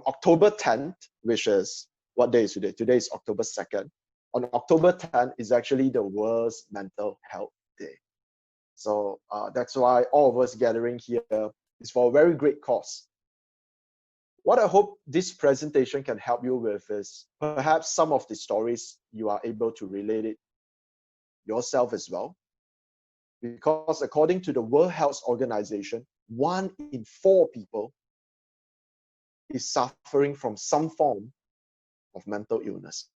October 10th, which is, what day is today? Today is October 2nd. On October 10th is actually the World's Mental Health Day. So that's why all of us gathering here is for a very great cause. What I hope this presentation can help you with is perhaps some of the stories you are able to relate it yourself as well. Because according to the World Health Organization, 1 in 4 people is suffering from some form of mental illness.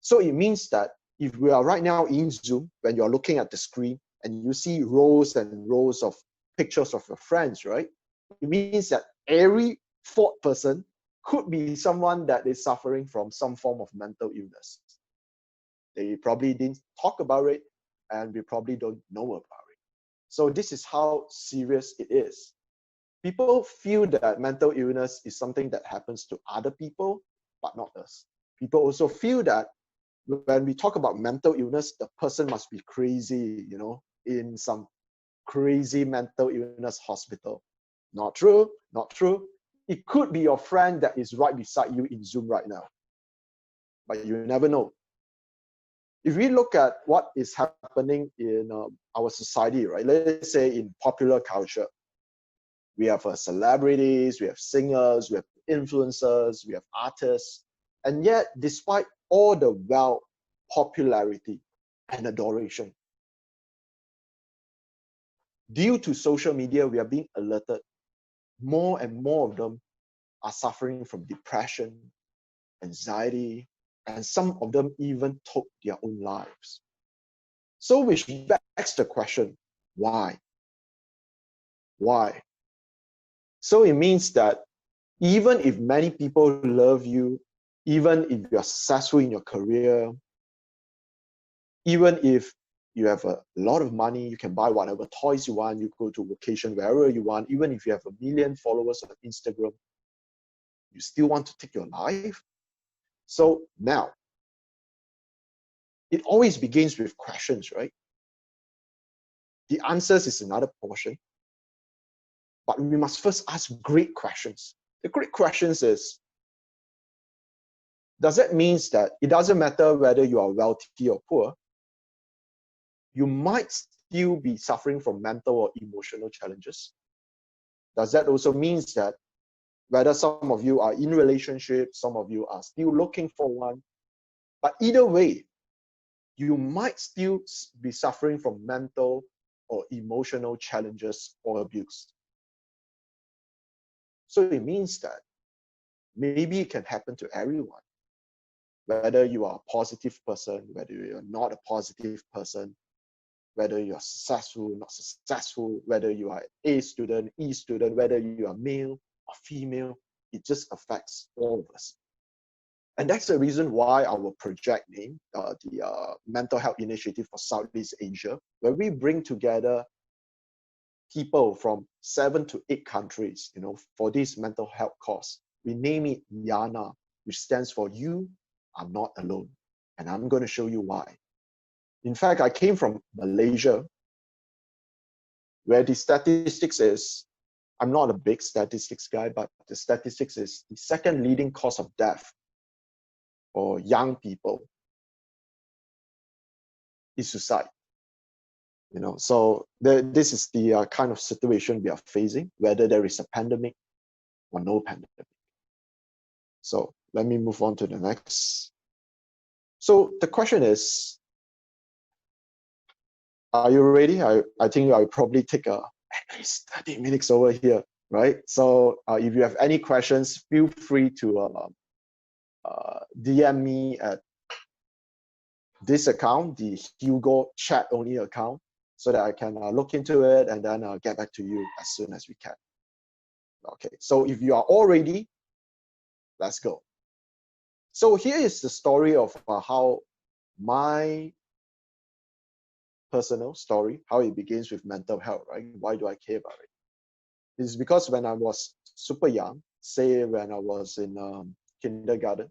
So it means that if we are right now in Zoom, when you're looking at the screen and you see rows and rows of pictures of your friends, right? It means that every 4th person could be someone that is suffering from some form of mental illness. They probably didn't talk about it, and we probably don't know about it. So this is how serious it is. People feel that mental illness is something that happens to other people, but not us. People also feel that when we talk about mental illness, the person must be crazy, you know, in some crazy mental illness hospital. Not true, not true. It could be your friend that is right beside you in Zoom right now, but you never know. If we look at what is happening in our society, right? Let's say in popular culture, we have celebrities, we have singers, we have influencers, we have artists, and yet despite all the popularity and adoration, due to social media, we are being alerted. More and more of them are suffering from depression, anxiety, and some of them even took their own lives. So which begs the question, why? Why? So it means that even if many people love you, even if you are successful in your career, even if you have a lot of money, you can buy whatever toys you want, you go to vacation wherever you want, even if you have 1 million followers on Instagram, you still want to take your life? So now, it always begins with questions, right? The answers is another portion, but we must first ask great questions. The great questions is, does that mean that it doesn't matter whether you are wealthy or poor, you might still be suffering from mental or emotional challenges? Does that also mean that whether some of you are in relationships, some of you are still looking for one, but either way, you might still be suffering from mental or emotional challenges or abuse? So it means that maybe it can happen to everyone. Whether you are a positive person, whether you're not a positive person, whether you're successful, not successful, whether you are A student, E student, whether you are male or female, it just affects all of us. And that's the reason why our project name, the Mental Health Initiative for Southeast Asia, where we bring together people from 7 to 8 countries, you know, for this mental health cause. We name it YANA, which stands for You Are Not Alone. And I'm going to show you why. In fact, I came from Malaysia, where the statistics is, I'm not a big statistics guy, but the statistics is the 2nd leading cause of death for young people is suicide. You know, so this is the kind of situation we are facing, whether there is a pandemic or no pandemic. So let me move on to the next. So the question is, are you ready? I think I'll probably take at least 30 minutes over here, right? So if you have any questions, feel free to DM me at this account, the Hugo chat only account, so that I can look into it and then get back to you as soon as we can. Okay, so if you are all ready, let's go. So here is the story of how my personal story, how it begins with mental health, right? Why do I care about it? It's because when I was super young, say when I was in kindergarten,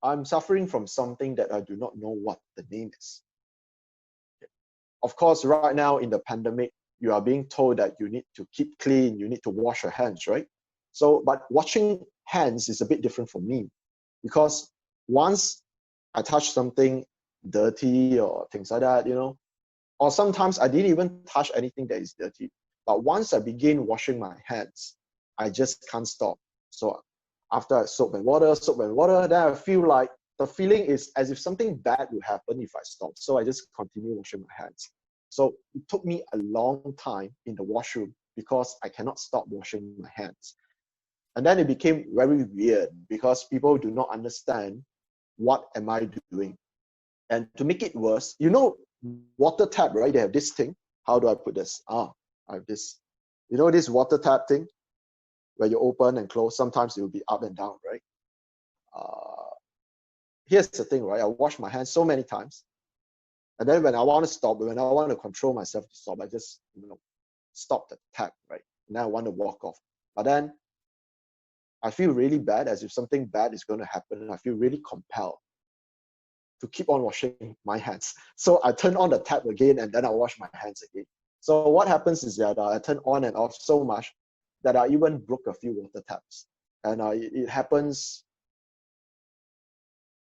I'm suffering from something that I do not know what the name is. Of course, right now in the pandemic, you are being told that you need to keep clean, you need to wash your hands, right? So, but washing hands is a bit different for me, because once I touch something dirty or things like that, or sometimes I didn't even touch anything that is dirty. But once I begin washing my hands, I just can't stop. So after I soap and water, then I feel like the feeling is as if something bad would happen if I stop. So I just continue washing my hands. So it took me a long time in the washroom because I cannot stop washing my hands. And then it became very weird because people do not understand what am I doing. And to make it worse, water tap, right? They have this thing. How do I put this? I have this. This water tap thing where you open and close. Sometimes it will be up and down, right? Here's the thing, right? I wash my hands so many times. And then when I want to stop, when I want to control myself to stop, I just, stop the tap, right? And then I want to walk off. But then I feel really bad, as if something bad is going to happen. And I feel really compelled to keep on washing my hands. So I turn on the tap again and then I wash my hands again. So what happens is that I turn on and off so much that I even broke a few water taps. And it happens.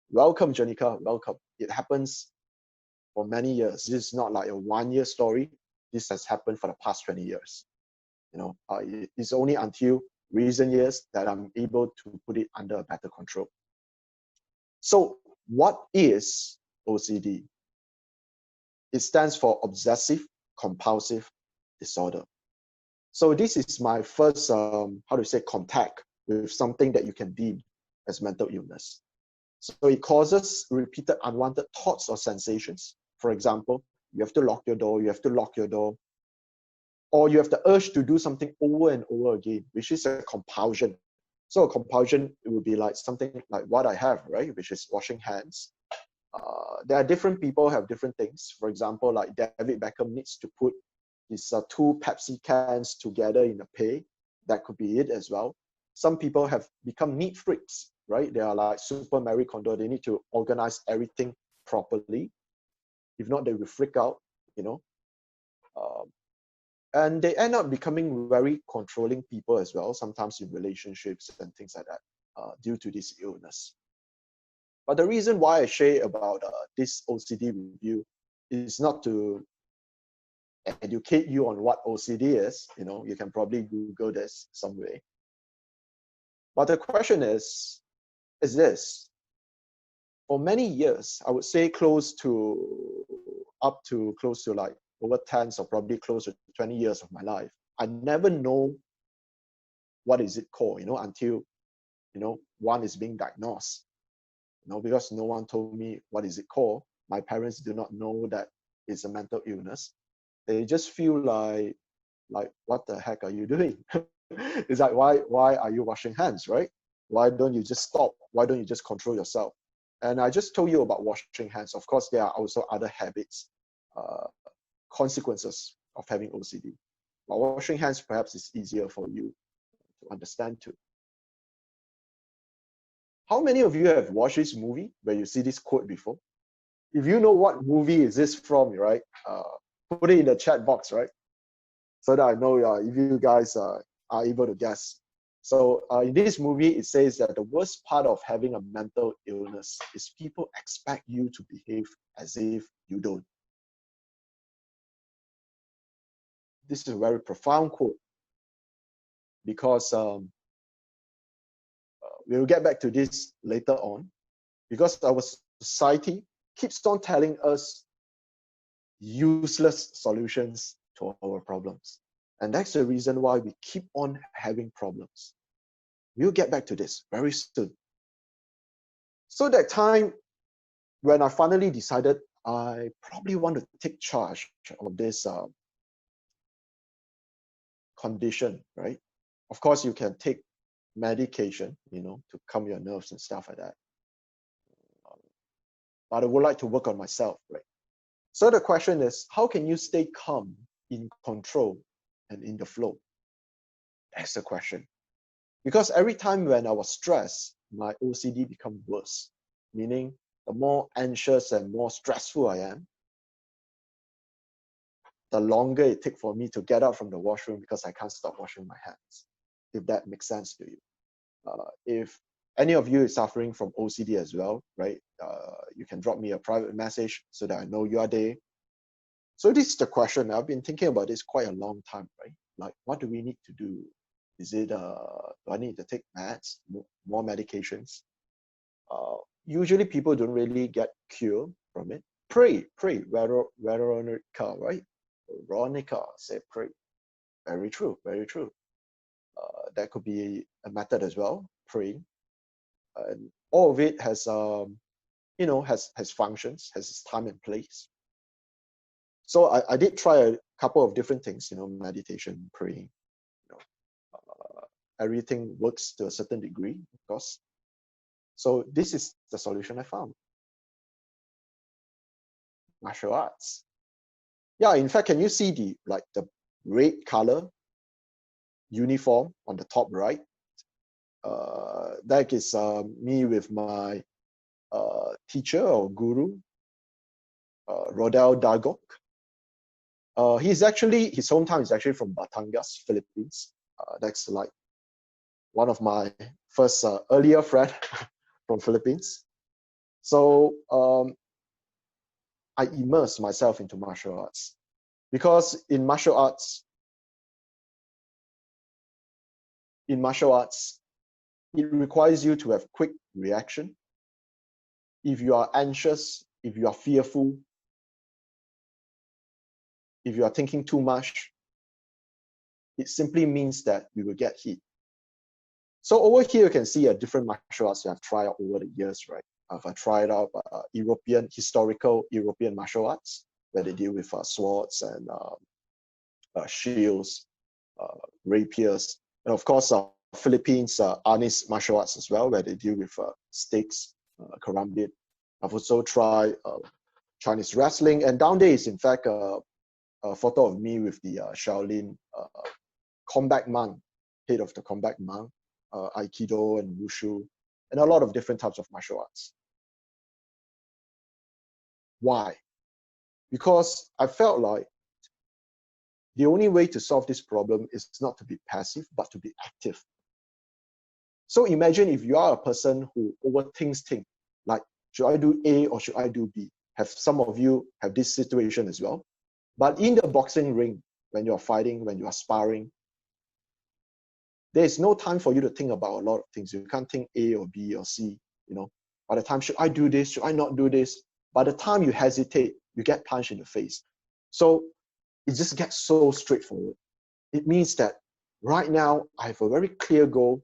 Welcome, Janika, welcome. It happens for many years. This is not like a 1-year story. This has happened for the past 20 years. It's only until recent years that I'm able to put it under better control. So what is OCD? It stands for obsessive compulsive disorder. So this is my first, contact with something that you can deem as mental illness. So it causes repeated unwanted thoughts or sensations. For example, you have to lock your door, or you have the urge to do something over and over again, which is a compulsion. So a compulsion, it would be like something like what I have, right, which is washing hands. There are different people have different things. For example, like David Beckham needs to put his 2 Pepsi cans together in a pay. That could be it as well. Some people have become neat freaks, right? They are like Super Marie Kondo. They need to organize everything properly. If not, they will freak out, and they end up becoming very controlling people as well, sometimes in relationships and things like that, due to this illness. But the reason why I share about this OCD review is not to educate you on what OCD is. You can probably Google this some way. But the question is this. For many years, I would say close to like over 10 or probably close to 20 years of my life, I never know what is it called, until, one is being diagnosed, because no one told me what is it called. My parents do not know that it's a mental illness. They just feel like what the heck are you doing? It's like, why are you washing hands, right? Why don't you just stop? Why don't you just control yourself? And I just told you about washing hands. Of course, there are also other habits, consequences of having OCD. But washing hands perhaps is easier for you to understand too. How many of you have watched this movie where you see this quote before? If you know what movie is this from, right? Put it in the chat box, right? So that I know if you guys are able to guess. So in this movie, it says that the worst part of having a mental illness is people expect you to behave as if you don't. This is a very profound quote, because we'll get back to this later on, because our society keeps on telling us useless solutions to our problems. And that's the reason why we keep on having problems. We'll get back to this very soon. So that time when I finally decided I probably want to take charge of this condition, right? Of course, you can take medication, to calm your nerves and stuff like that. But I would like to work on myself, right? So the question is, how can you stay calm, in control, and in the flow? That's the question. Because every time when I was stressed, my OCD become worse. Meaning, the more anxious and more stressful I am, the longer it takes for me to get out from the washroom because I can't stop washing my hands, if that makes sense to you. If any of you is suffering from OCD as well, right, you can drop me a private message so that I know you are there. So this is the question. I've been thinking about this quite a long time, right? Like, what do we need to do? Is it, do I need to take meds, more medications? Usually people don't really get cured from it. Pray, Veronica, right? Veronica said pray. Very true, very true. That could be a method as well, praying. And all of it has, you know, has functions, has its time and place. So I did try a couple of different things, you know, meditation, praying, you know, everything works to a certain degree, of course. So this is the solution I found. Martial arts. Yeah, in fact, can you see the red color uniform on the top right? That is me with my teacher or guru, Rodel Dagok. His hometown is actually from Batangas, Philippines. That's like one of my first earlier friend from Philippines. So I immersed myself into martial arts because in martial arts, it requires you to have quick reaction. If you are anxious, if you are fearful, if you are thinking too much, it simply means that you will get hit. So over here, you can see a different martial arts I've tried out over the years, right? I've tried out historical European martial arts, where they deal with swords and shields, rapiers, and of course, Philippines Arnis martial arts as well, where they deal with sticks, karambit. I've also tried Chinese wrestling, and down there is in fact a photo of me with the Shaolin combat monk, head of the combat monk, Aikido and Wushu, and a lot of different types of martial arts. Why? Because I felt like the only way to solve this problem is not to be passive, but to be active. So imagine if you are a person who overthinks things, like, should I do A or should I do B? Have some of you have this situation as well? But in the boxing ring, when you're fighting, when you are sparring, there is no time for you to think about a lot of things. You can't think A or B or C, you know. By the time, should I do this? Should I not do this? By the time you hesitate, you get punched in the face. So it just gets so straightforward. It means that right now, I have a very clear goal,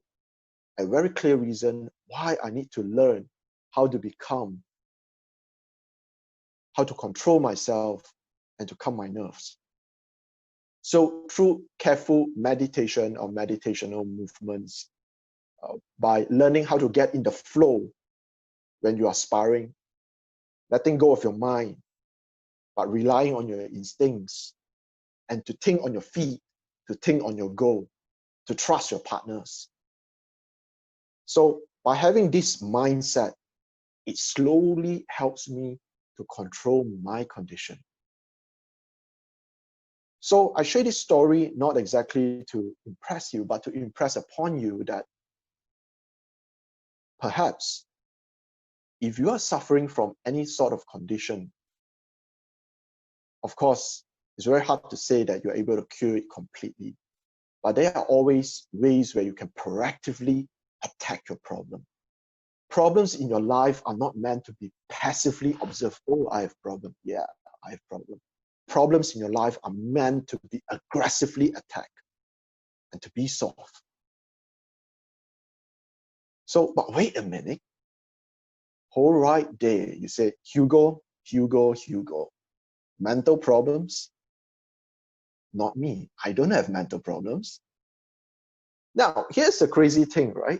a very clear reason why I need to learn how to become, how to control myself and to calm my nerves. So through careful meditation or meditational movements, by learning how to get in the flow when you are sparring, letting go of your mind, but relying on your instincts, and to think on your feet, to think on your goal, to trust your partners. So by having this mindset, it slowly helps me to control my condition. So I share this story not exactly to impress you, but to impress upon you that perhaps if you are suffering from any sort of condition, of course, it's very hard to say that you're able to cure it completely, but there are always ways where you can proactively attack your problem. Problems in your life are not meant to be passively observed. Oh, I have problem. Yeah, I have problem. Problems in your life are meant to be aggressively attacked and to be solved. So, but wait a minute. Whole right there, you said, Hugo. Mental problems? Not me. I don't have mental problems. Now, here's the crazy thing, right?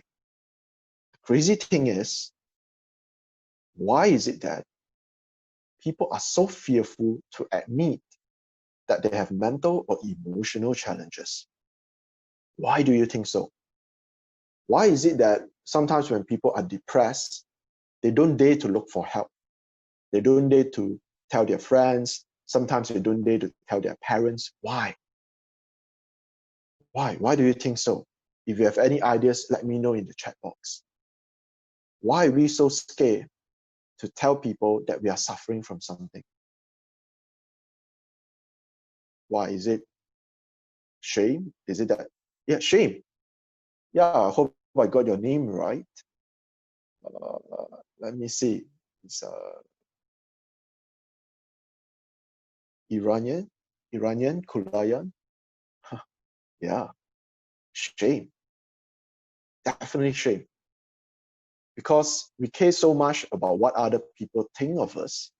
The crazy thing is, why is it that people are so fearful to admit that they have mental or emotional challenges? Why do you think so? Why is it that sometimes when people are depressed, they don't dare to look for help? They don't dare to tell their friends, Sometimes they don't dare to tell their parents. Why? Why do you think so? If you have any ideas, let me know in the chat box. Why are we so scared to tell people that we are suffering from something? Why? Is it shame? Is it that? Yeah, shame. Yeah, I hope I got your name right. Let me see. It's Iranian, Kulayan. Yeah, shame. Definitely shame. Because we care so much about what other people think of us,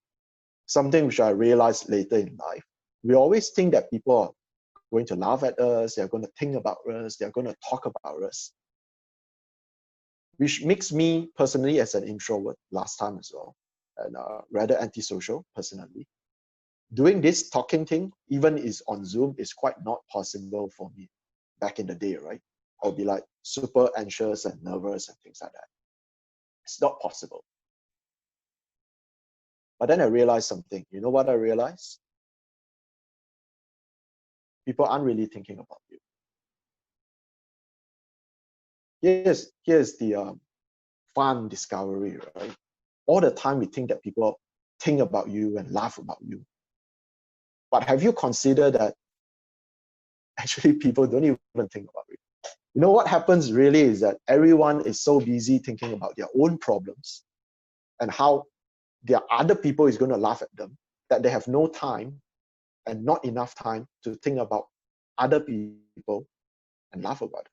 something which I realized later in life. We always think that people are going to laugh at us, they're going to think about us, they're going to talk about us. Which makes me personally, as an introvert last time as well, and rather antisocial personally, doing this talking thing, even is on Zoom, is quite not possible for me back in the day, right? I'll be like super anxious and nervous and things like that. It's not possible. But then I realized something. You know what I realized? People aren't really thinking about you. Here's the fun discovery, right? All the time we think that people think about you and laugh about you. But have you considered that actually people don't even think about you? You know what happens really is that everyone is so busy thinking about their own problems and how their other people is going to laugh at them, that they have no time and not enough time to think about other people and laugh about it.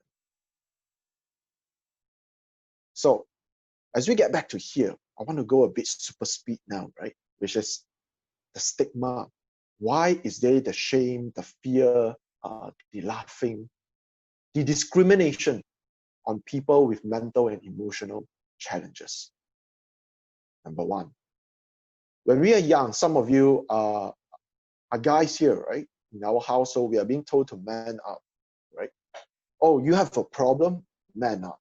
So as we get back to here, I want to go a bit super speed now, right? Which is the stigma. Why is there the shame, the fear, the laughing, the discrimination on people with mental and emotional challenges? Number one, when we are young, some of you are guys here, right? In our household, we are being told to man up, right? Oh, you have a problem? Man up.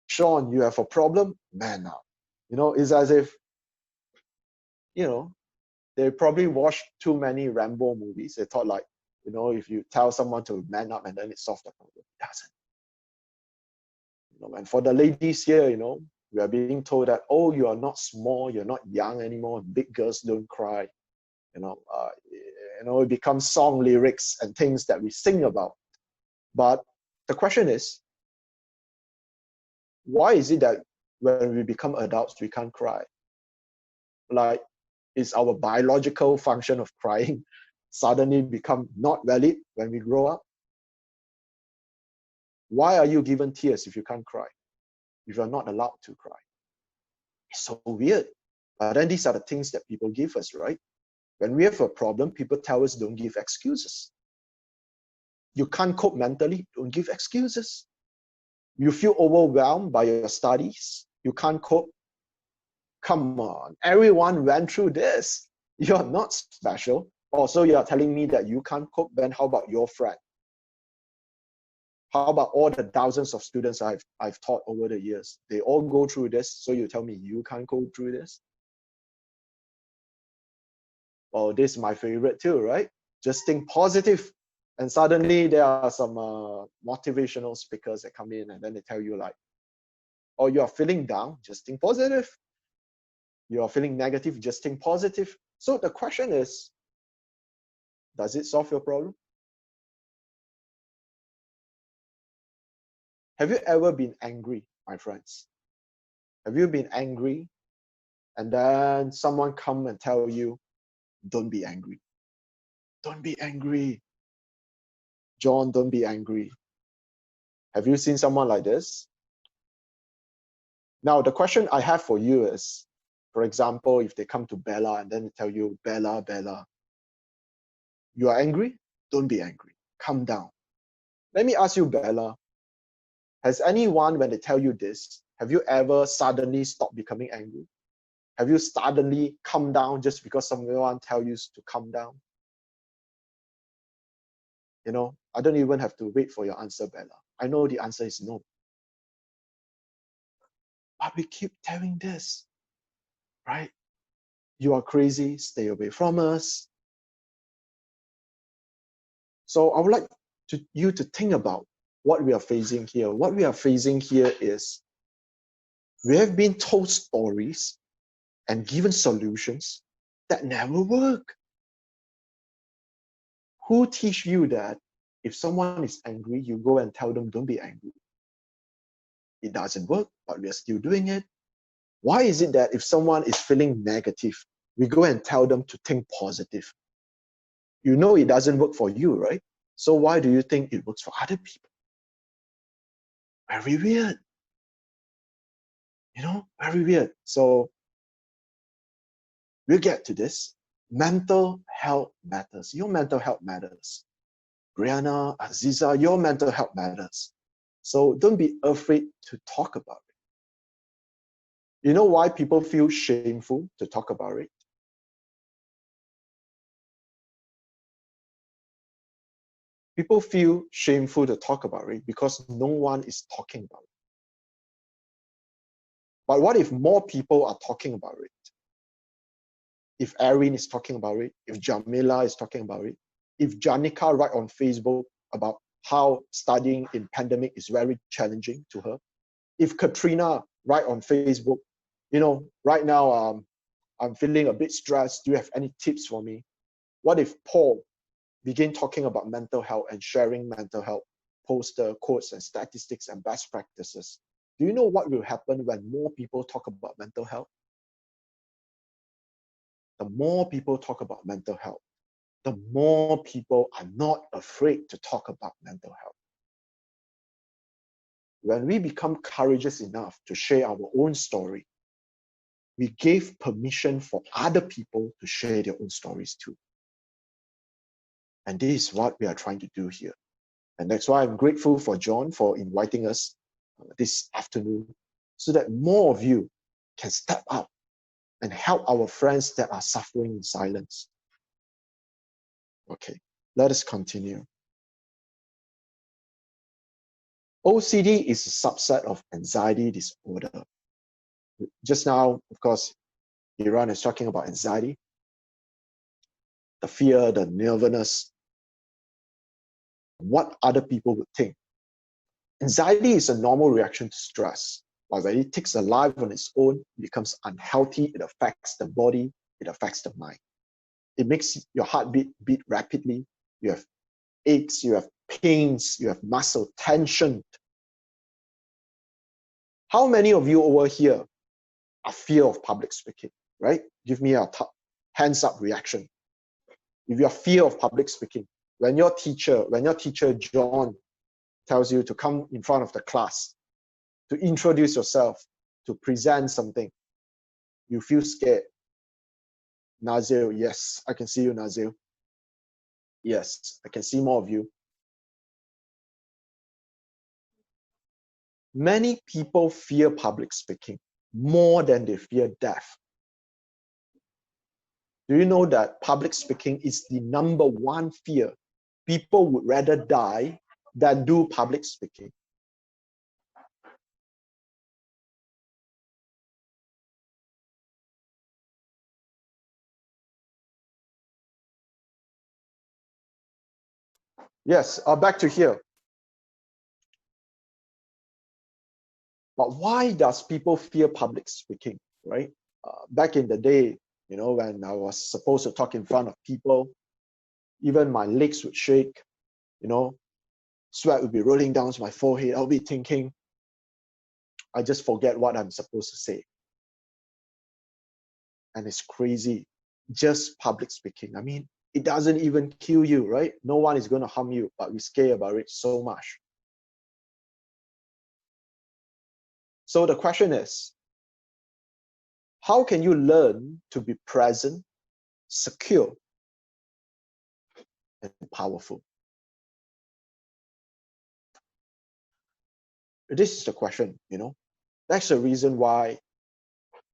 Sean, you have a problem? Man up. You know, it's as if, you know, they probably watched too many Rambo movies. They thought like, you know, if you tell someone to man up and then it solves the problem. It doesn't. You know, and for the ladies here, you know, we are being told that, oh, you are not small, you're not young anymore. Big girls don't cry. You know, it becomes song lyrics and things that we sing about. But the question is, why is it that when we become adults, we can't cry? Like, is our biological function of crying suddenly become not valid when we grow up? Why are you given tears if you can't cry? If you're not allowed to cry? It's so weird. But then these are the things that people give us, right? When we have a problem, people tell us don't give excuses. You can't cope mentally, don't give excuses. You feel overwhelmed by your studies, you can't cope. Come on, everyone went through this. You're not special. Also, you're telling me that you can't cope, then how about your friend? How about all the thousands of students I've taught over the years? They all go through this, so you tell me you can't go through this? Well, this is my favorite too, right? Just think positive. And suddenly there are some motivational speakers that come in and then they tell you like, oh, you are feeling down, just think positive. You are feeling negative, just think positive. So the question is, does it solve your problem? Have you ever been angry, my friends? Have you been angry and then someone come and tell you, don't be angry. Don't be angry. John, don't be angry. Have you seen someone like this? Now, the question I have for you is, for example, if they come to Bella and then they tell you, Bella, you are angry? Don't be angry. Calm down. Let me ask you, Bella, has anyone, when they tell you this, have you ever suddenly stopped becoming angry? Have you suddenly calmed down just because someone tells you to calm down? You know, I don't even have to wait for your answer, Bella. I know the answer is no. But we keep telling this, right? You are crazy, stay away from us. So I would like you to think about what we are facing here. What we are facing here is we have been told stories and given solutions that never work. Who teach you that if someone is angry, you go and tell them, don't be angry? It doesn't work, but we are still doing it. Why is it that if someone is feeling negative, we go and tell them to think positive? You know it doesn't work for you, right? So why do you think it works for other people? Very weird. Very weird. So we'll get to this. Mental health matters. Your mental health matters. Brianna, Aziza, your mental health matters. So don't be afraid to talk about it. You know why people feel shameful to talk about it? People feel shameful to talk about it because no one is talking about it. But what if more people are talking about it? If Erin is talking about it, if Jamila is talking about it, if Janika write on Facebook about how studying in pandemic is very challenging to her, if Katrina write on Facebook, right now I'm feeling a bit stressed, do you have any tips for me? What if Paul begin talking about mental health and sharing mental health poster, quotes, and statistics and best practices? Do you know what will happen when more people talk about mental health? The more people talk about mental health, the more people are not afraid to talk about mental health. When we become courageous enough to share our own story, we gave permission for other people to share their own stories too. And this is what we are trying to do here. And that's why I'm grateful for John for inviting us this afternoon so that more of you can step up and help our friends that are suffering in silence. Okay, let us continue. OCD is a subset of anxiety disorder. Just now, of course, Iran is talking about anxiety, the fear, the nervousness, what other people would think. Anxiety is a normal reaction to stress, but when it takes a life on its own, it becomes unhealthy, it affects the body, it affects the mind. It makes your heartbeat beat rapidly, you have aches, you have pains, you have muscle tension. How many of you over here are fear of public speaking, right? Give me a hands up reaction. If you are fear of public speaking, when your teacher John tells you to come in front of the class, to introduce yourself, to present something, you feel scared. Nazil, yes, I can see you, Nazil. Yes, I can see more of you. Many people fear public speaking more than they fear death. Do you know that public speaking is the number one fear? People would rather die than do public speaking. Yes, back to here. But why does people fear public speaking, right? Back in the day, when I was supposed to talk in front of people, even my legs would shake, sweat would be rolling down my forehead. I'll be thinking, I just forget what I'm supposed to say. And it's crazy, just public speaking. I mean, it doesn't even kill you, right? No one is going to harm you, but we scare about it so much. So the question is, how can you learn to be present, secure, and powerful? This is the question, That's the reason why,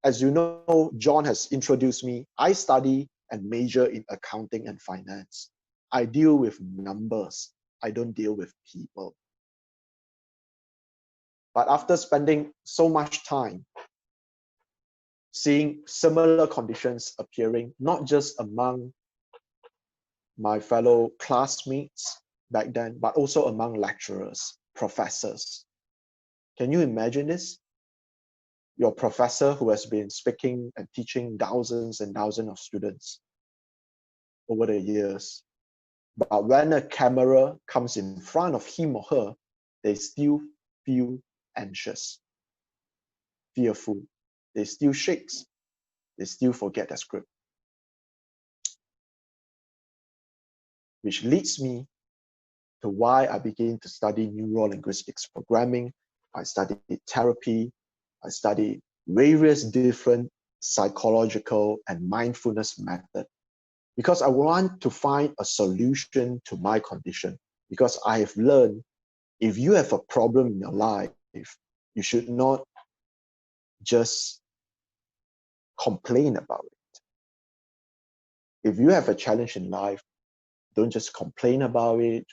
as you know, John has introduced me. I study and major in accounting and finance. I deal with numbers. I don't deal with people. But after spending so much time seeing similar conditions appearing, not just among my fellow classmates back then, but also among lecturers, professors. Can you imagine this? Your professor who has been speaking and teaching thousands and thousands of students over the years. But when a camera comes in front of him or her, they still feel anxious, fearful. They still shakes. They still forget the script. Which leads me to why I began to study neuro-linguistics programming. I studied therapy. I studied various different psychological and mindfulness methods because I want to find a solution to my condition. Because I have learned if you have a problem in your life, you should not just complain about it. If you have a challenge in life, don't just complain about it.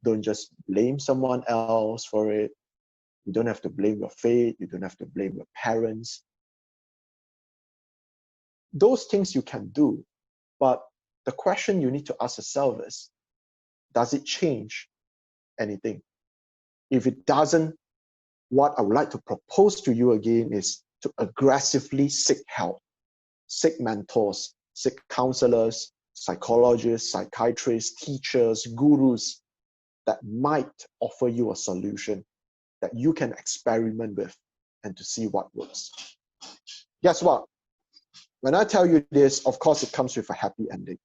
Don't just blame someone else for it. You don't have to blame your fate. You don't have to blame your parents. Those things you can do, but the question you need to ask yourself is, does it change anything? If it doesn't, what I would like to propose to you again is to aggressively seek help, seek mentors, seek counselors, psychologists, psychiatrists, teachers, gurus that might offer you a solution that you can experiment with and to see what works. Guess what? When I tell you this, of course, it comes with a happy ending.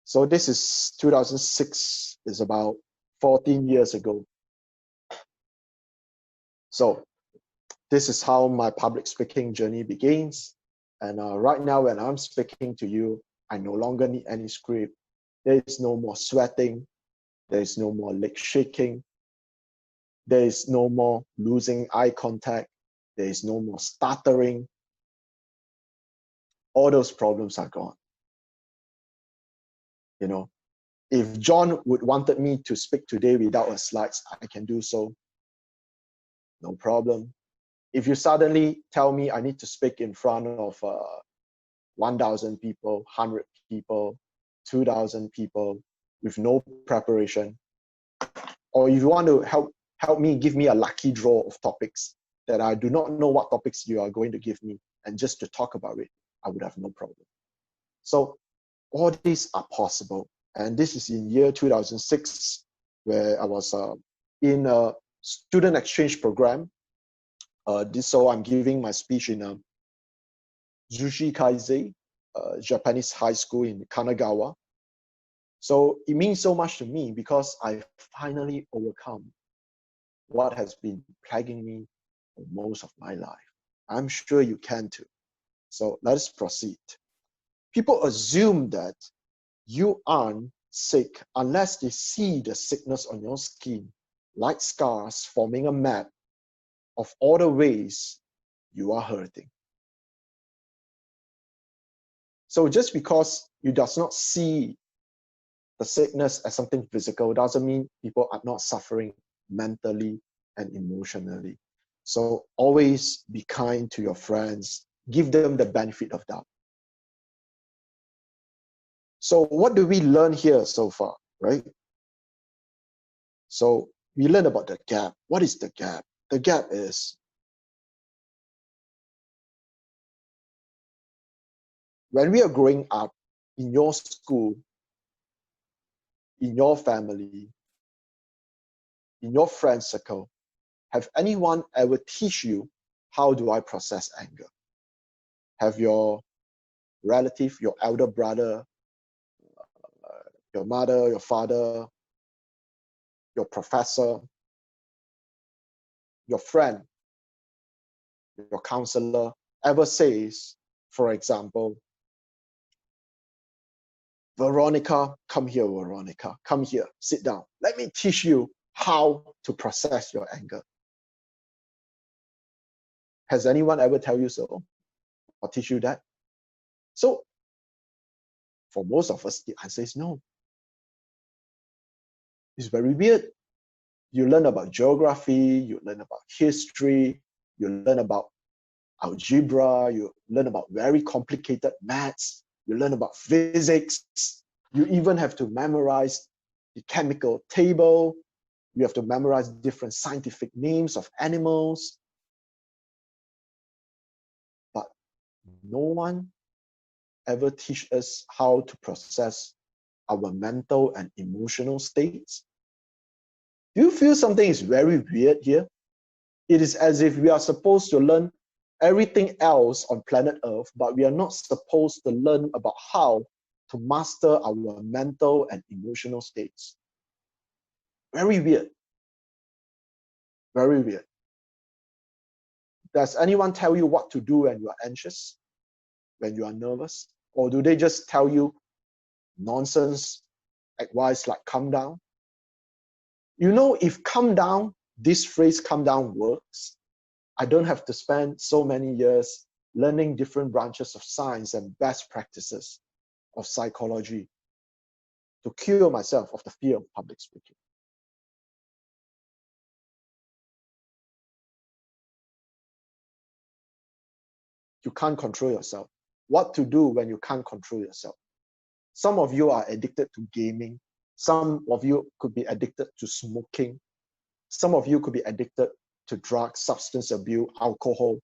So this is 2006, is about 14 years ago. So this is how my public speaking journey begins. And right now, when I'm speaking to you, I no longer need any script. There is no more sweating. There is no more leg shaking. There is no more losing eye contact. There is no more stuttering. All those problems are gone. You know, if John would wanted me to speak today without a slides, I can do so. No problem. If you suddenly tell me I need to speak in front of 1,000 people, 100 people, 2,000 people with no preparation, or if you want to help me, give me a lucky draw of topics that I do not know what topics you are going to give me, and just to talk about it, I would have no problem. So all these are possible. And this is in year 2006, where I was in a student exchange program. So I'm giving my speech in Zushi Kaisei, Japanese high school in Kanagawa. So it means so much to me because I finally overcome what has been plaguing me for most of my life. I'm sure you can too. So let's proceed. People assume that you aren't sick unless they see the sickness on your skin, like scars forming a map of all the ways you are hurting. So just because you does not see the sickness as something physical doesn't mean people are not suffering mentally and emotionally. So always be kind to your friends, give them the benefit of doubt. So what do we learn here so far, right? So we learn about the gap. What is the gap? The gap is when we are growing up in your school, in your family, in your friend circle, have anyone ever teach you how do I process anger? Have your relative, your elder brother, your mother, your father, your professor, your friend, your counselor ever says, for example, Veronica, come here, Veronica, come here, sit down. Let me teach you how to process your anger. Has anyone ever tell you so or teach you that? So for most of us, the answer is no. It's very weird. You learn about geography, you learn about history, you learn about algebra, you learn about very complicated maths, you learn about physics, you even have to memorize the chemical table, you have to memorize different scientific names of animals. But no one ever teach us how to process our mental and emotional states. Do you feel something is very weird here? It is as if we are supposed to learn everything else on planet Earth, but we are not supposed to learn about how to master our mental and emotional states. Very weird. Very weird. Does anyone tell you what to do when you are anxious, when you are nervous? Or do they just tell you nonsense advice like calm down? You know, if calm down, this phrase calm down works, I don't have to spend so many years learning different branches of science and best practices of psychology to cure myself of the fear of public speaking. You can't control yourself. What to do when you can't control yourself? Some of you are addicted to gaming. Some of you could be addicted to smoking. Some of you could be addicted to drugs, substance abuse, alcohol.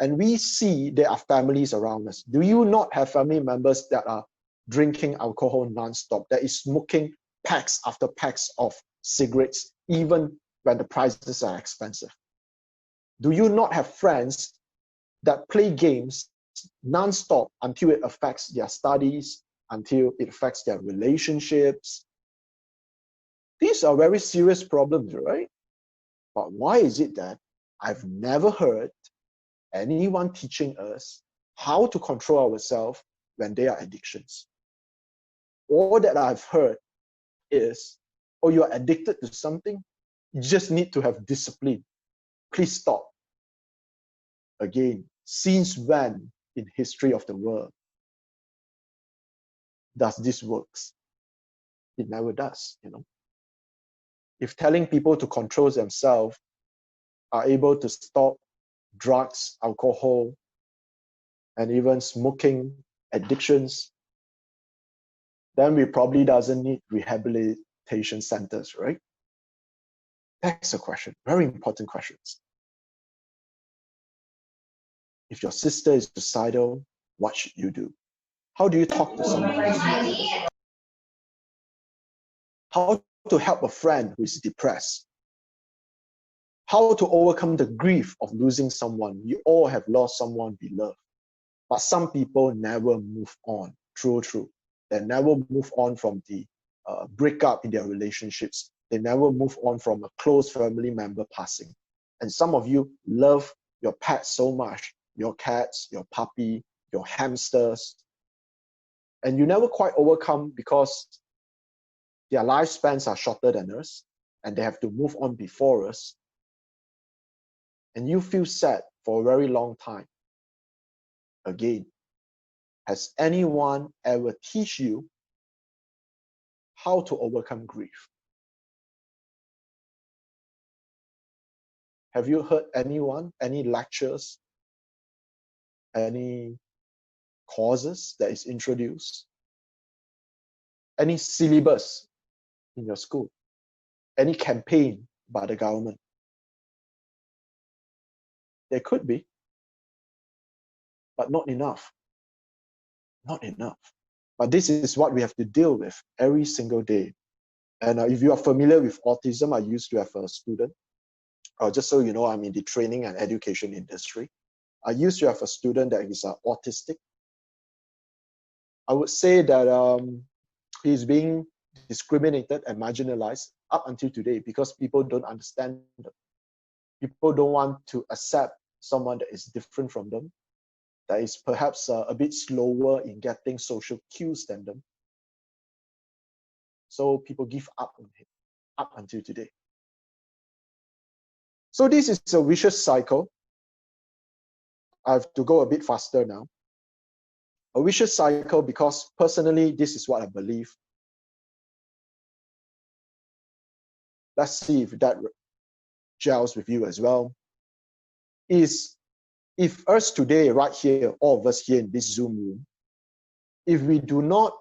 And we see there are families around us. Do you not have family members that are drinking alcohol nonstop, that is smoking packs after packs of cigarettes, even when the prices are expensive? Do you not have friends that play games nonstop until it affects their studies, until it affects their relationships? These are very serious problems, right? But why is it that I've never heard anyone teaching us how to control ourselves when they are addictions? All that I've heard is, oh, you're addicted to something, you just need to have discipline. Please stop. Again, since when in history of the world does this works? It never does, you know. If telling people to control themselves are able to stop drugs, alcohol, and even smoking addictions, then we probably doesn't need rehabilitation centers, right? That's a question, very important questions. If your sister is suicidal, what should you do? How do you talk to someone who's suicidal? How to help a friend who is depressed? How to overcome the grief of losing someone? We all have lost someone we love. But some people never move on. True. They never move on from the breakup in their relationships. They never move on from a close family member passing. And some of you love your pets so much, your cats, your puppy, your hamsters, and you never quite overcome because their lifespans are shorter than us and they have to move on before us. And you feel sad for a very long time. Again, has anyone ever teach you how to overcome grief? Have you heard anyone, any lectures, any courses that is introduced? Any syllabus in your school? Any campaign by the government? There could be, but not enough. Not enough. But this is what we have to deal with every single day. And if you are familiar with autism, I used to have a student. Just so you know, I'm in the training and education industry. I used to have a student that is autistic. I would say that he's being discriminated and marginalized up until today because people don't understand them. People don't want to accept someone that is different from them, that is perhaps a bit slower in getting social cues than them. So people give up on him up until today. So this is a vicious cycle. I have to go a bit faster now. A vicious cycle because personally, this is what I believe. Let's see if that gels with you as well. Is If us today, right here, all of us here in this Zoom room, if we do not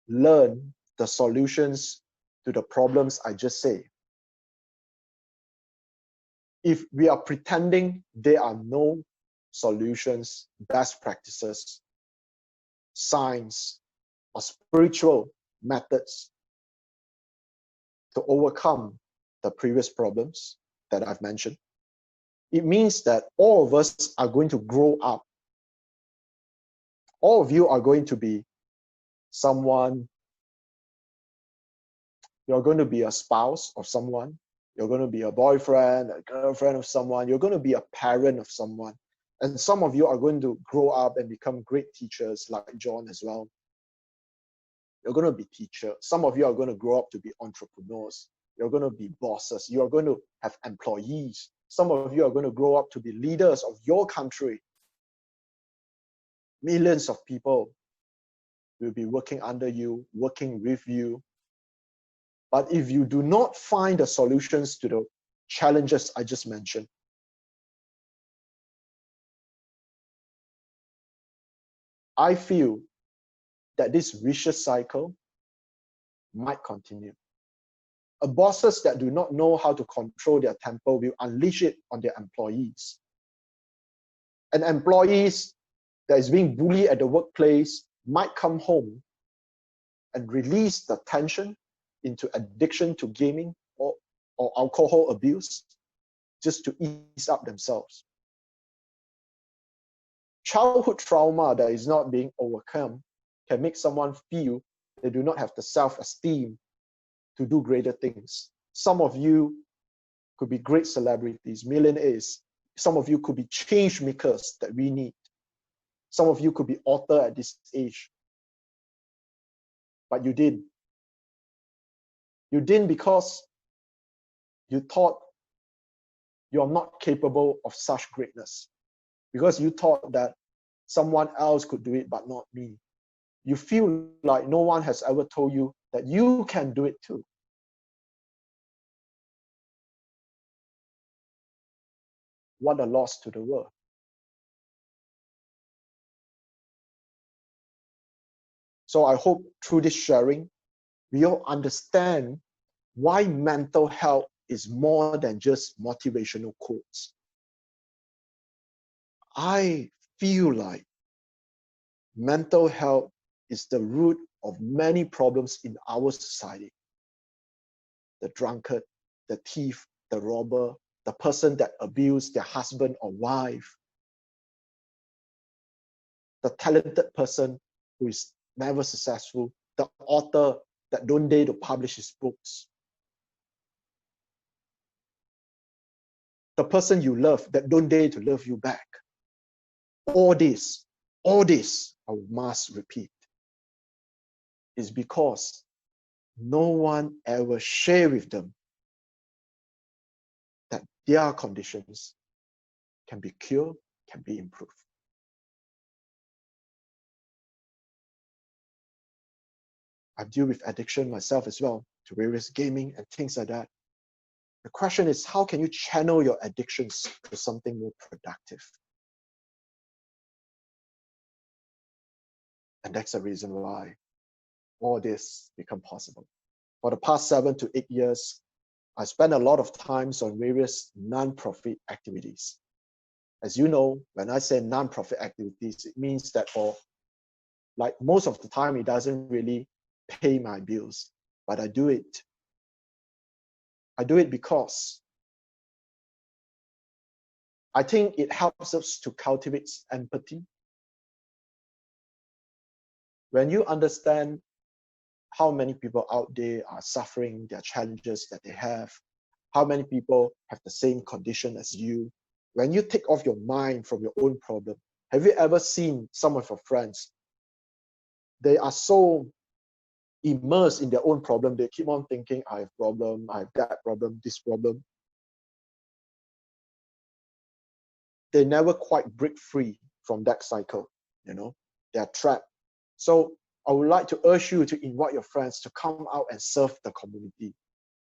learn the solutions to the problems I just said, if we are pretending there are no solutions, best practices, science, or spiritual methods to overcome the previous problems that I've mentioned, it means that all of us are going to grow up. All of you are going to be someone, you're going to be a spouse of someone, you're going to be a boyfriend, a girlfriend of someone, you're going to be a parent of someone. And some of you are going to grow up and become great teachers like John as well. You're going to be teachers. Some of you are going to grow up to be entrepreneurs. You're going to be bosses. You are going to have employees. Some of you are going to grow up to be leaders of your country. Millions of people will be working under you, working with you. But if you do not find the solutions to the challenges I just mentioned, I feel that this vicious cycle might continue. Bosses that do not know how to control their temper will unleash it on their employees. And employees that is being bullied at the workplace might come home and release the tension into addiction to gaming or alcohol abuse just to ease up themselves. Childhood trauma that is not being overcome can make someone feel they do not have the self-esteem to do greater things. Some of you could be great celebrities, millionaires. Some of you could be change makers that we need. Some of you could be author at this age. But you didn't. You didn't because you thought you're not capable of such greatness. Because you thought that someone else could do it, but not me. You feel like no one has ever told you that you can do it too. What a loss to the world. So I hope through this sharing, we all understand why mental health is more than just motivational quotes. I feel like mental health is the root of many problems in our society. The drunkard, the thief, the robber, the person that abused their husband or wife, the talented person who is never successful, the author that don't dare to publish his books, the person you love that don't dare to love you back. All this, I must repeat, is because no one ever shared with them that their conditions can be cured, can be improved. I deal with addiction myself as well, to various gaming and things like that. The question is, how can you channel your addictions to something more productive? And that's the reason why all this become possible. For the past 7 to 8 years, I spent a lot of times on various non-profit activities. As you know, when I say non-profit activities, it means that for like most of the time, it doesn't really pay my bills, but I do it. I do it because I think it helps us to cultivate empathy. When you understand how many people out there are suffering their challenges that they have, how many people have the same condition as you, when you take off your mind from your own problem, have you ever seen some of your friends? They are so immersed in their own problem, they keep on thinking, I have problem, I have that problem, this problem. They never quite break free from that cycle, you know, they are trapped. So I would like to urge you to invite your friends to come out and serve the community.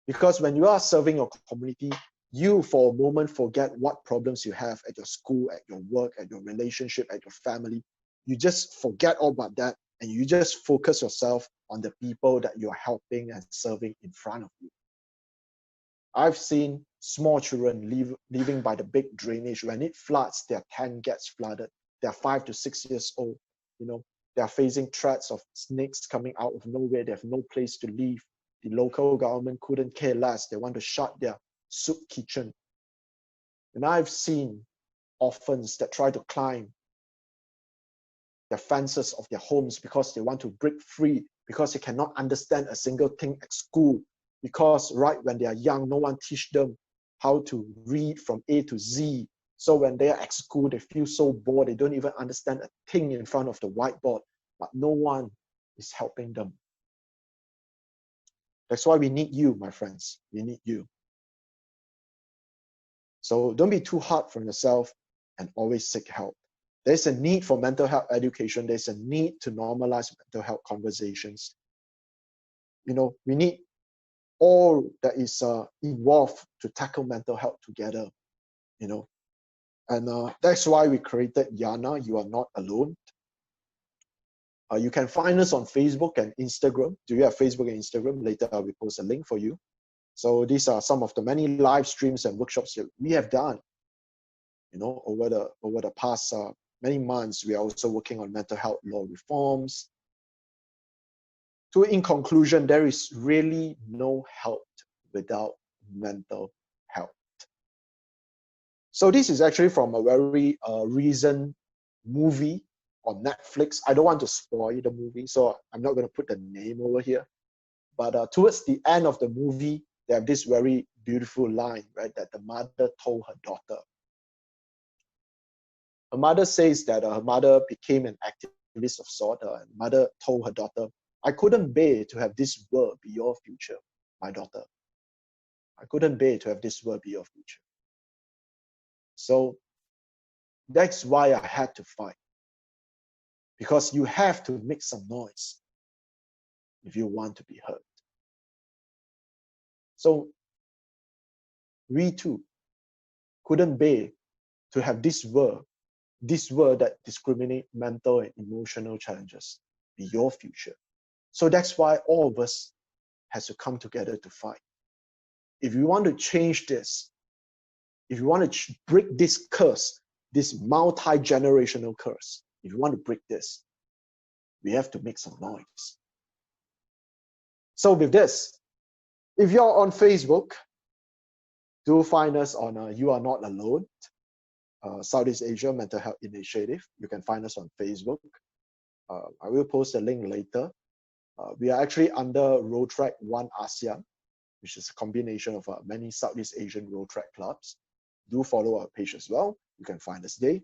Because when you are serving your community, you for a moment forget what problems you have at your school, at your work, at your relationship, at your family. You just forget all about that and you just focus yourself on the people that you're helping and serving in front of you. I've seen small children living by the big drainage. When it floods, their tent gets flooded. They're 5 to 6 years old. You know, they're facing threats of snakes coming out of nowhere. They have no place to live. The local government couldn't care less. They want to shut their soup kitchen. And I've seen orphans that try to climb the fences of their homes because they want to break free, because they cannot understand a single thing at school, because right when they are young, no one teach them how to read from A to Z. So when they are at school, they feel so bored, they don't even understand a thing in front of the whiteboard, but no one is helping them. That's why we need you, my friends. We need you. So don't be too hard for yourself and always seek help. There's a need for mental health education. There's a need to normalize mental health conversations. You know, we need all that is involved to tackle mental health together, you know. And that's why we created YANA, You Are Not Alone. You can find us on Facebook and Instagram. Do you have Facebook and Instagram? Later, I will post a link for you. So these are some of the many live streams and workshops that we have done. You know, over the past many months, we are also working on mental health law reforms. So in conclusion, there is really no help without mental health. So this is actually from a very recent movie on Netflix. I don't want to spoil the movie, so I'm not going to put the name over here. But towards the end of the movie, they have this very beautiful line, right, that the mother told her daughter. Her mother says that her mother became an activist of sort. And mother told her daughter, I couldn't bear to have this world be your future, my daughter. I couldn't bear to have this world be your future. So that's why I had to fight. Because you have to make some noise if you want to be heard. So we too couldn't bear to have this world that discriminates mental and emotional challenges be your future. So that's why all of us has to come together to fight. If you want to change this, if you want to break this curse, this multi-generational curse, if you want to break this, we have to make some noise. So with this, if you're on Facebook, do find us on You Are Not Alone, Southeast Asia Mental Health Initiative. You can find us on Facebook. I will post a link later. We are actually under Road Track 1 ASEAN, which is a combination of many Southeast Asian road track clubs. Do follow our page as well. You can find us there.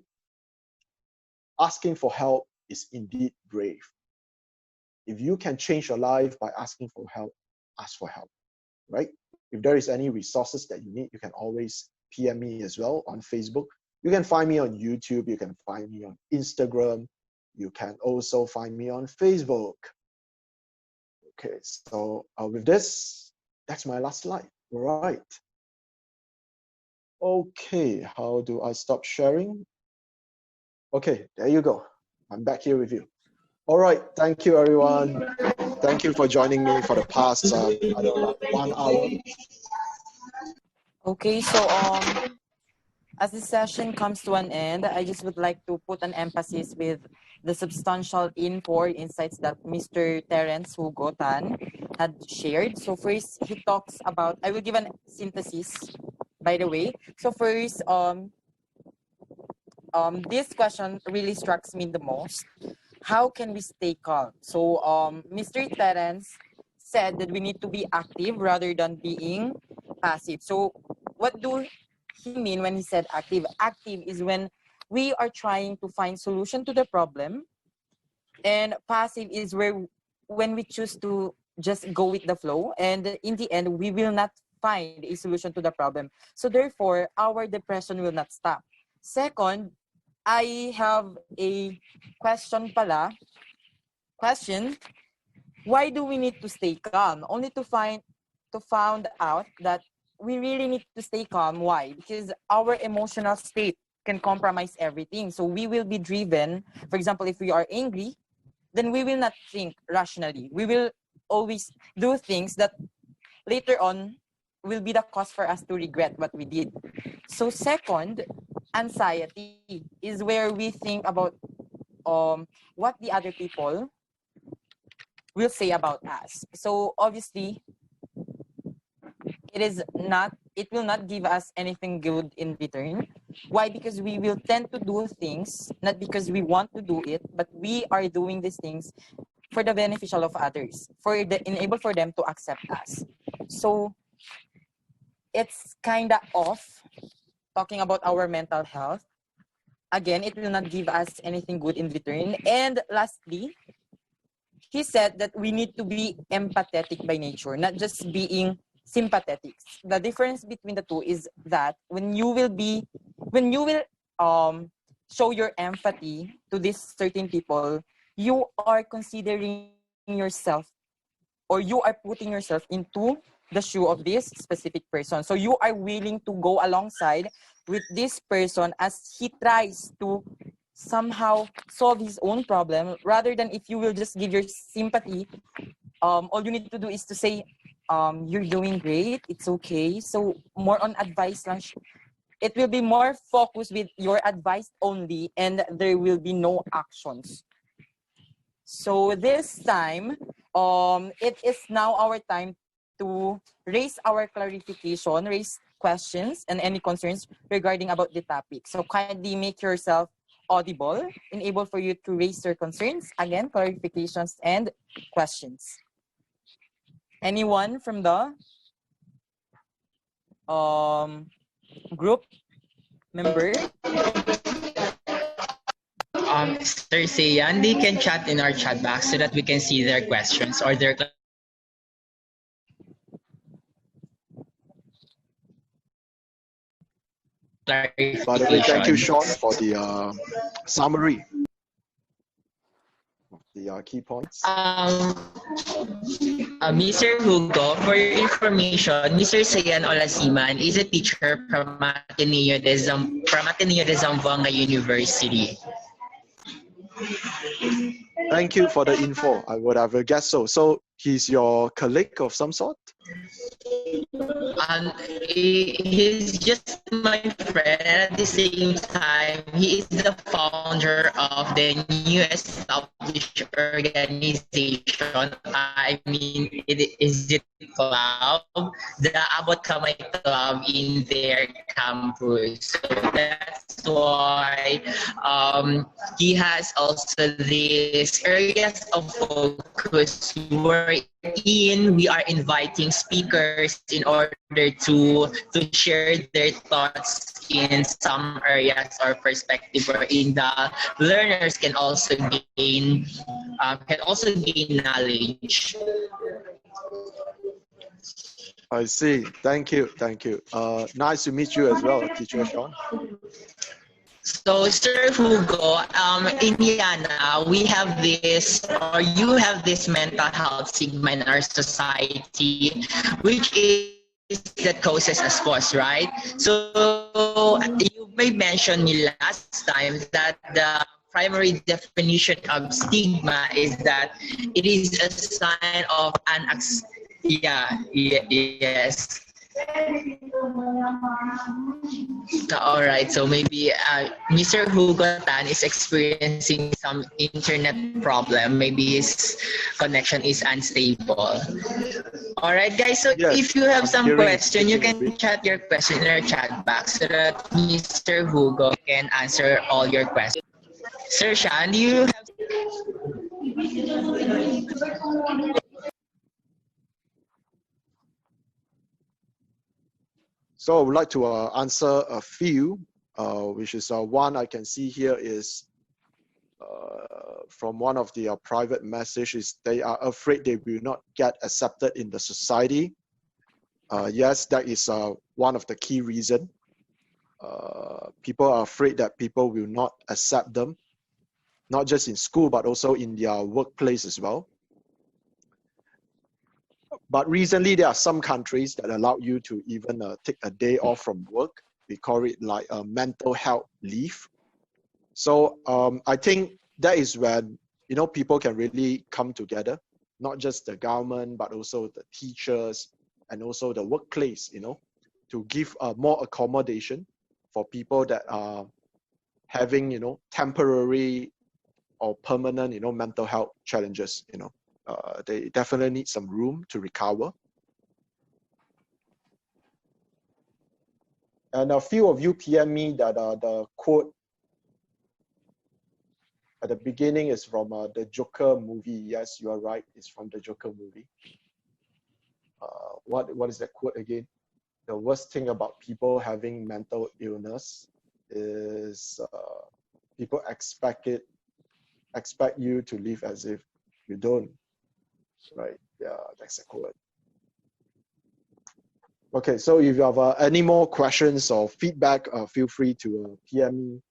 Asking for help is indeed brave. If you can change your life by asking for help, ask for help, right? If there is any resources that you need, you can always PM me as well on Facebook. You can find me on YouTube. You can find me on Instagram. You can also find me on Facebook. Okay, so with this, that's my last slide. All right. Okay, how do I stop sharing? Okay, there you go. I'm back here with you. All right, thank you, everyone. Thank you for joining me for the past, I don't know, 1 hour. Okay, so as the session comes to an end, I just would like to put an emphasis with the substantial insights that Mr. Terence Hugo Tan had shared. So first, he talks about, I will give a synthesis, by the way. So first, this question really strikes me the most. How can we stay calm? So Mr. Terence said that we need to be active rather than being passive. So what do he mean when he said active? Active is when we are trying to find solution to the problem, and passive is when we choose to just go with the flow, and in the end we will not find a solution to the problem. So therefore our depression will not stop. Second, I have a question. Why do we need to stay calm? Only to find out that we really need to stay calm. Why? Because our emotional state can compromise everything. So we will be driven. For example, if we are angry, then we will not think rationally. We will always do things that later on will be the cause for us to regret what we did. So second, anxiety is where we think about what the other people will say about us. So obviously, it will not give us anything good in return. Why? Because we will tend to do things not because we want to do it, but we are doing these things for the beneficial of others, enable for them to accept us. So it's kind of off talking about our mental health. Again, it will not give us anything good in return. And lastly, he said that we need to be empathetic by nature, not just being sympathetic. The difference between the two is that when you will show your empathy to these certain people, you are considering yourself, or you are putting yourself into the shoe of this specific person. So you are willing to go alongside with this person as he tries to somehow solve his own problem, rather than if you will just give your sympathy. All you need to do is to say, you're doing great, it's okay. So more on advice lang. It will be more focused with your advice only, and there will be no actions. So this time, it is now our time to raise our clarification, raise questions and any concerns regarding about the topic. So kindly make yourself audible, enable for you to raise your concerns, again, clarifications and questions. Anyone from the group member? Sir Sayan, they can chat in our chat box so that we can see their questions or their clarification. By the way, thank you, Sean, for the summary of the key points. Mr. Hugo, for your information, Mr. Sayan Olasiman is a teacher from Ateneo de Zamboanga University. Thank you for the info. I would have guessed so. So he's your colleague of some sort? He's just my friend, and at the same time, he is the founder of the new established organization. I mean, is it club, the Abot Kamay Club in their campus. So that's why he has also these areas of focus wherein we are inviting speakers in order to share their thoughts in some areas or perspective wherein the learners can also gain knowledge. I see. Thank you. Thank you. Nice to meet you as well, Teacher Sean. So, Sir Hugo, in YANA, we have this, or you have this mental health stigma in our society, which is that causes us pause, right? So, you may mention me last time that the primary definition of stigma is that it is a sign of yes. All right, so maybe Mr. Hugo Tan is experiencing some internet problem. Maybe his connection is unstable. All right, guys, so Yes, if you have I'm some hearing question, you speaking a can bit. chat your question in our chat box so that Mr. Hugo can answer all your questions. Sir Shan, do you have So I would like to answer a few, which is one I can see here is from one of the private messages. They are afraid they will not get accepted in the society. Yes, that is one of the key reasons. People are afraid that people will not accept them, not just in school, but also in their workplace as well. But recently, there are some countries that allow you to even take a day off from work. We call it like a mental health leave. So I think that is when, you know, people can really come together, not just the government, but also the teachers and also the workplace, you know, to give more accommodation for people that are having, you know, temporary or permanent, you know, mental health challenges, you know. They definitely need some room to recover. And a few of you PM me that the quote at the beginning is from the Joker movie. Yes, you are right. It's from the Joker movie. What is that quote again? The worst thing about people having mental illness is people expect you to live as if you don't. Right? Yeah, that's the quote. Okay, so if you have any more questions or feedback, feel free to PM me.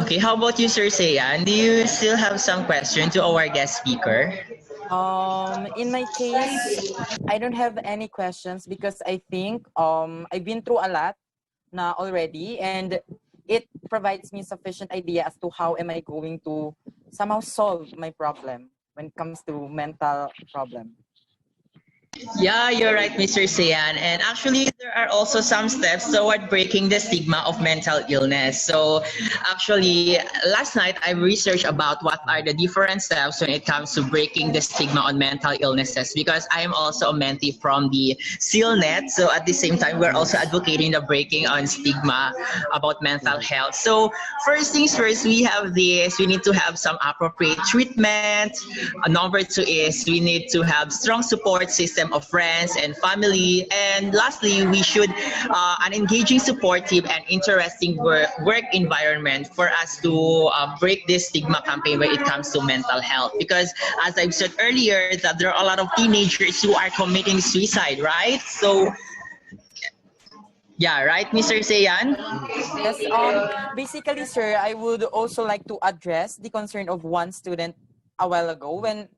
Okay, how about you, Sir Sayan? Do you still have some question to our guest speaker? In my case, I don't have any questions because I think I've been through a lot na already, and it provides me sufficient idea as to how am I going to somehow solve my problem when it comes to mental problem. Yeah, you're right, Mr. Sayan. And actually, there are also some steps toward breaking the stigma of mental illness. So, actually, last night I researched about what are the different steps when it comes to breaking the stigma on mental illnesses, because I am also a mentee from the SEALNet. So, at the same time, we're also advocating the breaking on stigma about mental health. So, first things first, we have this, we need to have some appropriate treatment. Number two is we need to have strong support system of friends and family. And lastly, we should an engaging, supportive, and interesting work environment for us to break this stigma campaign when it comes to mental health. Because as I've said earlier, that there are a lot of teenagers who are committing suicide, right? So yeah, right, Mr. Sayan? Yes, basically, sir, I would also like to address the concern of one student a while ago when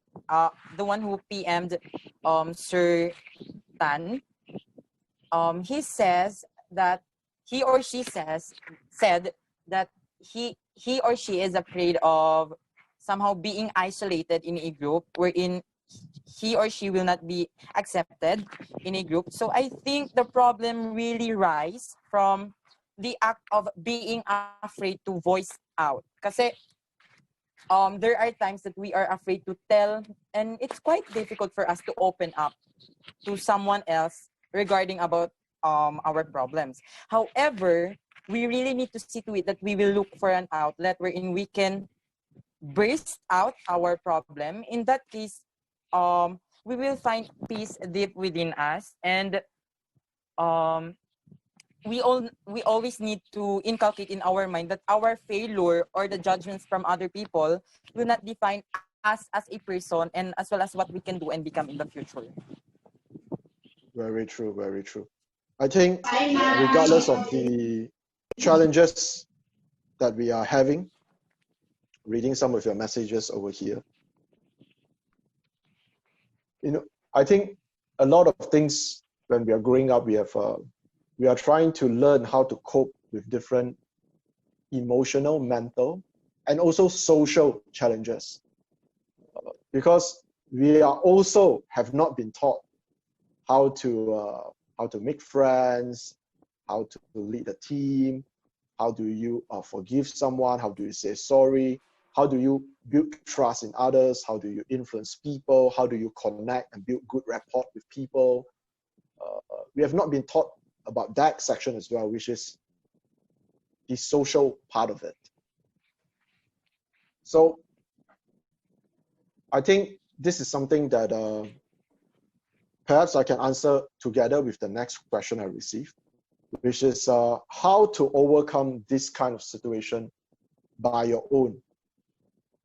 the one who PM'd Sir Tan, he says that he or she said that he or she is afraid of somehow being isolated in a group wherein he or she will not be accepted in a group. So I think the problem really rise from the act of being afraid to voice out. Kasi there are times that we are afraid to tell, and it's quite difficult for us to open up to someone else regarding about our problems. However, we really need to see to it that we will look for an outlet wherein we can burst out our problem. In that case, we will find peace deep within us, and um, we always need to inculcate in our mind that our failure or the judgments from other people will not define us as a person, and as well as what we can do and become in the future. Very true, very true. I think regardless of the challenges that we are having, reading some of your messages over here, you know, I think a lot of things when we are growing up, we are trying to learn how to cope with different emotional, mental, and also social challenges, because we are also have not been taught how to make friends, how to lead a team, how do you forgive someone, how do you say sorry, how do you build trust in others, how do you influence people, how do you connect and build good rapport with people. We have not been taught about that section as well, which is the social part of it. So I think this is something that perhaps I can answer together with the next question I received, which is how to overcome this kind of situation by your own.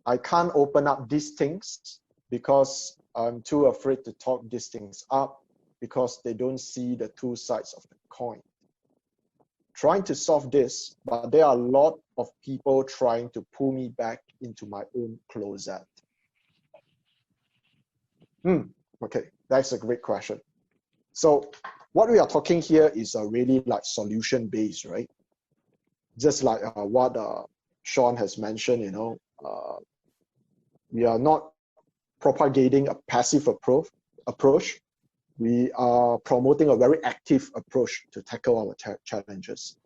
I can't open up these things because I'm too afraid to talk these things up, because they don't see the two sides of the coin. trying to solve this, but there are a lot of people trying to pull me back into my own closet. Okay, that's a great question. So what we are talking here is really like solution-based, right? Just like what Sean has mentioned, we are not propagating a passive approach. We are promoting a very active approach to tackle our challenges.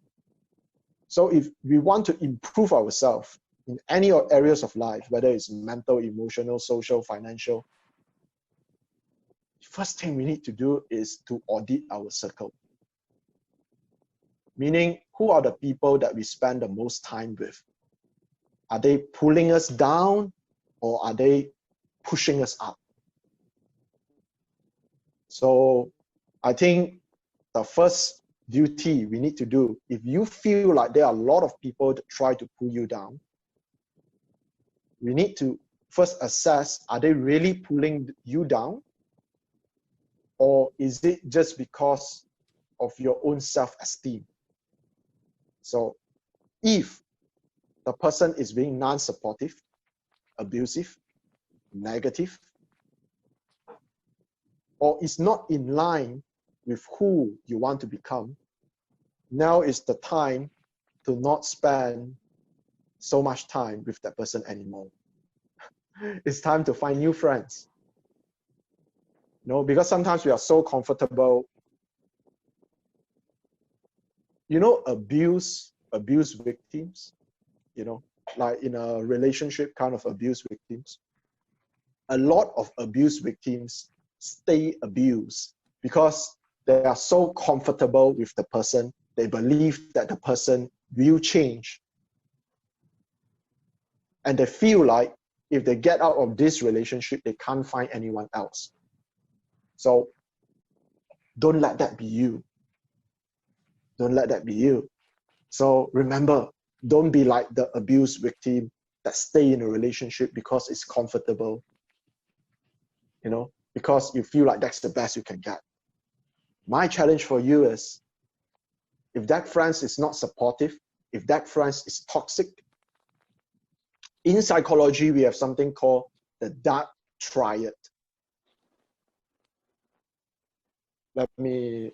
So if we want to improve ourselves in any areas of life, whether it's mental, emotional, social, financial, first thing we need to do is to audit our circle. Meaning, who are the people that we spend the most time with? Are they pulling us down or are they pushing us up? So I think the first duty we need to do, if you feel like there are a lot of people that try to pull you down, we need to first assess, are they really pulling you down? Or is it just because of your own self-esteem? So if the person is being non-supportive, abusive, negative, or is not in line with who you want to become, now is the time to not spend so much time with that person anymore. It's time to find new friends. Because sometimes we are so comfortable. Abuse victims, like in a relationship kind of abuse victims. A lot of abuse victims stay abused because they are so comfortable with the person. They believe that the person will change. And they feel like if they get out of this relationship, they can't find anyone else. So don't let that be you. Don't let that be you. So remember, don't be like the abuse victim that stay in a relationship because it's comfortable, because you feel like that's the best you can get. My challenge for you is, if that friend is not supportive, if that friend is toxic, in psychology, we have something called the dark triad. Let me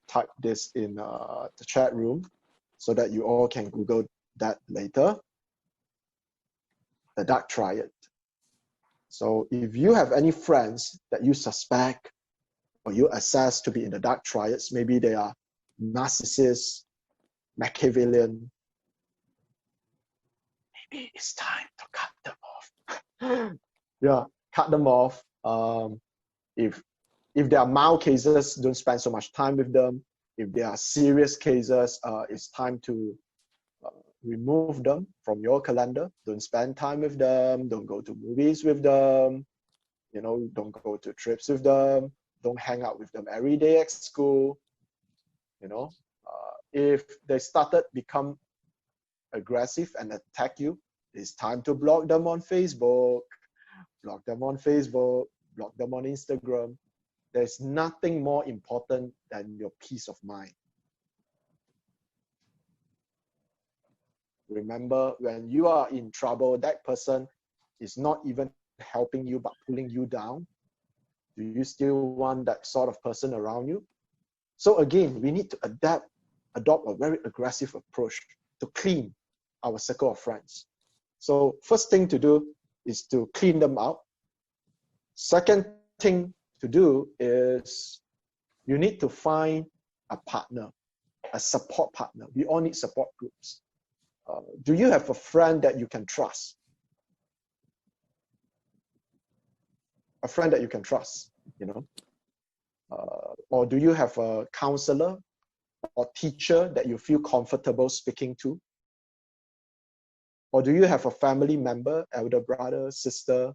type this in the chat room so that you all can Google that later. The dark triad. So if you have any friends that you suspect or you assess to be in the dark triads, maybe they are narcissists, Machiavellian, maybe it's time to cut them off. Yeah, cut them off. If there are mild cases, don't spend so much time with them. If there are serious cases, it's time to remove them from your calendar. Don't spend time with them. Don't go to movies with them. Don't go to trips with them. Don't hang out with them every day at school. If they started become aggressive and attack you, it's time to block them on Facebook. Block them on Facebook. Block them on Instagram. There's nothing more important than your peace of mind. Remember, when you are in trouble, that person is not even helping you but pulling you down. Do you still want that sort of person around you? So again, we need to adopt a very aggressive approach to clean our circle of friends. So first thing to do is to clean them out. Second thing to do is you need to find a partner, a support partner. We all need support groups. Do you have a friend that you can trust? A friend that you can trust, or do you have a counselor or teacher that you feel comfortable speaking to? Or do you have a family member, elder brother, sister,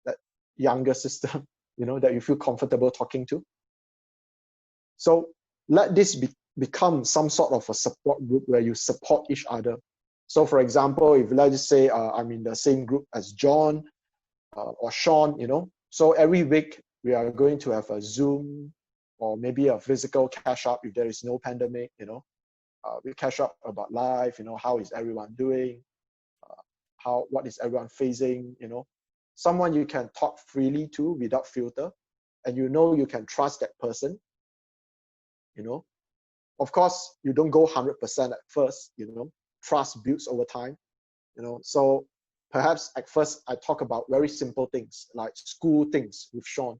that younger sister, that you feel comfortable talking to? So let this become some sort of a support group where you support each other. So for example, if let's just say I'm in the same group as John or Sean, so every week we are going to have a Zoom or maybe a physical catch up if there is no pandemic, we catch up about life, how is everyone doing, what is everyone facing, someone you can talk freely to without filter, and you can trust that person. Of course, you don't go 100% at first, trust builds over time, so perhaps at first I talk about very simple things like school things with Sean,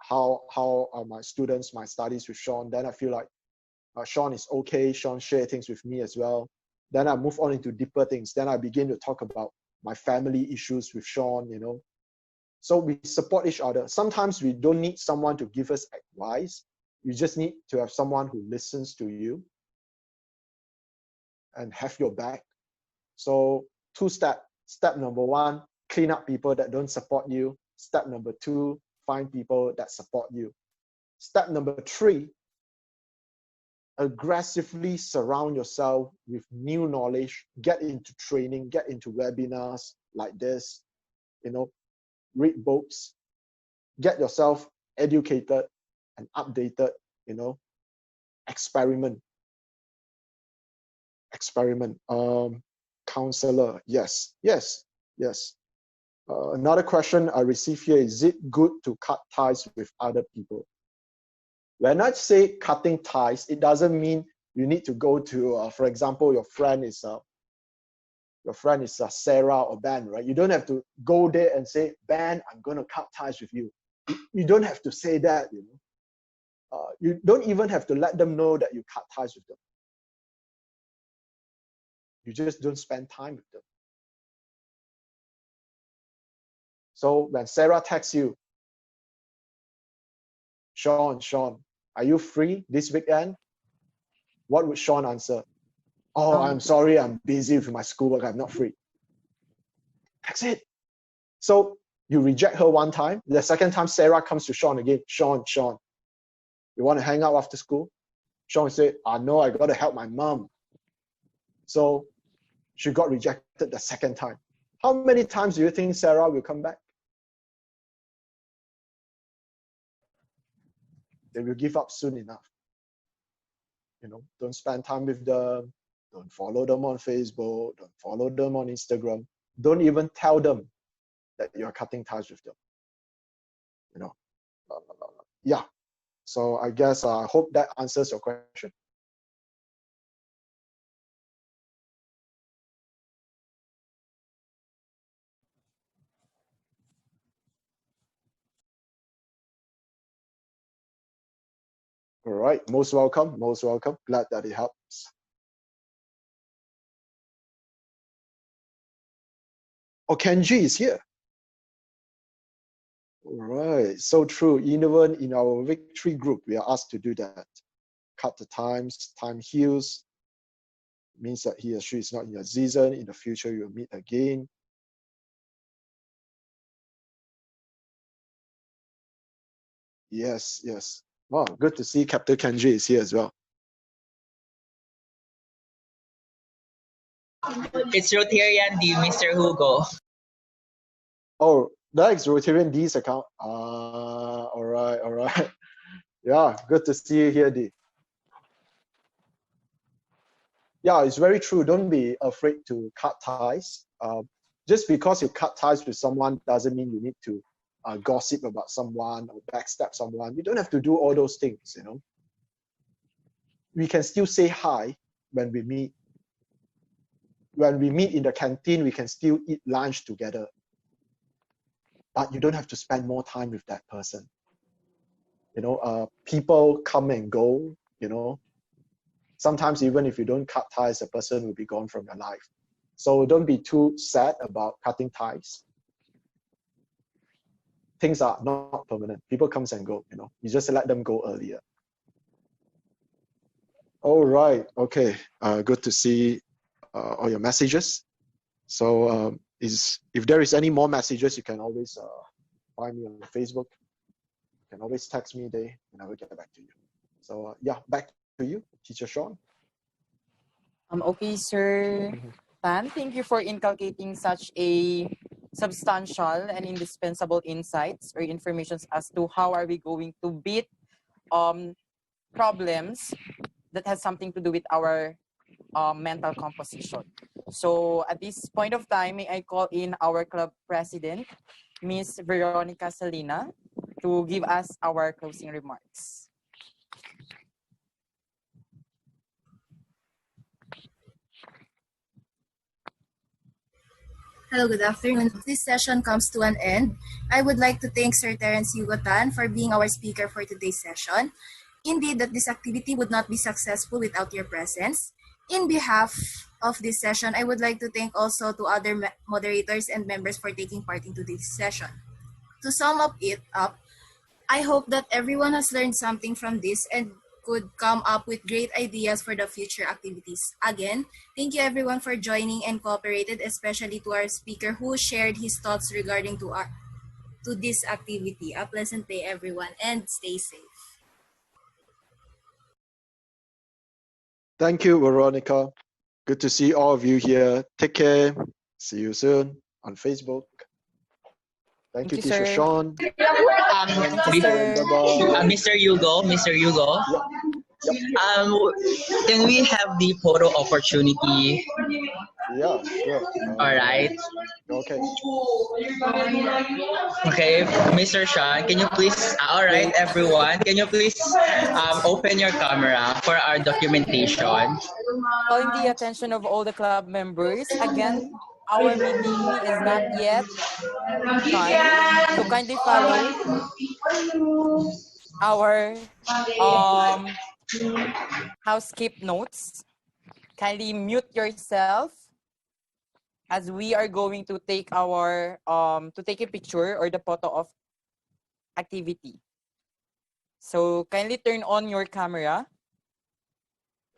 how are my students, my studies with Sean. Then I feel like Sean is okay, Sean share things with me as well. Then I move on into deeper things. Then I begin to talk about my family issues with Sean, So we support each other. Sometimes we don't need someone to give us advice. You just need to have someone who listens to you and have your back. So 2 steps. Step number 1, clean up people that don't support you. Step number 2, find people that support you. Step number 3, aggressively surround yourself with new knowledge, get into training, get into webinars like this, read books, get yourself educated and updated, experiment. Counselor, yes. Another question I received here, is it good to cut ties with other people? When I say cutting ties, it doesn't mean you need to go to, for example, your friend is Sarah or Ben, right? You don't have to go there and say, Ben, I'm going to cut ties with you. You don't have to say that, you don't even have to let them know that you cut ties with them. You just don't spend time with them. So when Sarah texts you, Sean, are you free this weekend? What would Sean answer? Oh, I'm sorry, I'm busy with my schoolwork, I'm not free. That's it. So you reject her one time. The second time, Sarah comes to Sean again. Sean, you want to hang out after school? Sean said, no, I got to help my mom. So she got rejected the second time. How many times do you think Sarah will come back? They will give up soon enough. Don't spend time with them. Don't follow them on Facebook. Don't follow them on Instagram. Don't even tell them that you're cutting ties with them. Yeah. So I guess I hope that answers your question. All right, most welcome. Glad that it helps. Oh, Kenji is here. All right, so true. Even in our victory group, we are asked to do that. Cut the times, time heals. Means that he or she is not in your season. In the future, you'll meet again. Yes. Oh, good to see Captain Kenji is here as well. It's Rotarian D, Mr. Hugo. Oh, that's Rotarian D's account. All right. Yeah, good to see you here, D. Yeah, it's very true. Don't be afraid to cut ties. Just because you cut ties with someone doesn't mean you need to gossip about someone or backstab someone. You don't have to do all those things, We can still say hi when we meet. When we meet in the canteen, we can still eat lunch together. But you don't have to spend more time with that person. People come and go, Sometimes even if you don't cut ties, a person will be gone from your life. So don't be too sad about cutting ties. Things are not permanent. People comes and go, You just let them go earlier. All right. Okay. Good to see all your messages. So if there is any more messages, you can always find me on Facebook. You can always text me there and I will get back to you. So yeah, back to you, Teacher Sean. Okay, Sir Tan, thank you for inculcating such a substantial and indispensable insights or informations as to how are we going to beat problems that has something to do with our mental composition. So at this point of time, may I call in our club president, Miss Veronica Salina, to give us our closing remarks. Hello, good afternoon. This session comes to an end. I would like to thank Sir Terence Hugo Tan for being our speaker for today's session. Indeed, that this activity would not be successful without your presence. In behalf of this session, I would like to thank also to other moderators and members for taking part into this session. To sum up, I hope that everyone has learned something from this and could come up with great ideas for the future activities. Again, thank you everyone for joining and cooperated, especially to our speaker who shared his thoughts regarding to this activity. A pleasant day, everyone, and stay safe. Thank you, Veronica. Good to see all of you here. Take care. See you soon on Facebook. Thank you, Teacher sir. Sean. Mr. Hugo, can we have the photo opportunity? Yeah, sure. All right. Okay. Okay, Mr. Sean, can you please, all right, everyone, can you please open your camera for our documentation? Calling the attention of all the club members. Again, our meeting is not yet done, so kindly follow our housekeep notes. Kindly mute yourself as we are going to take our to take a picture or the photo of activity. So kindly turn on your camera.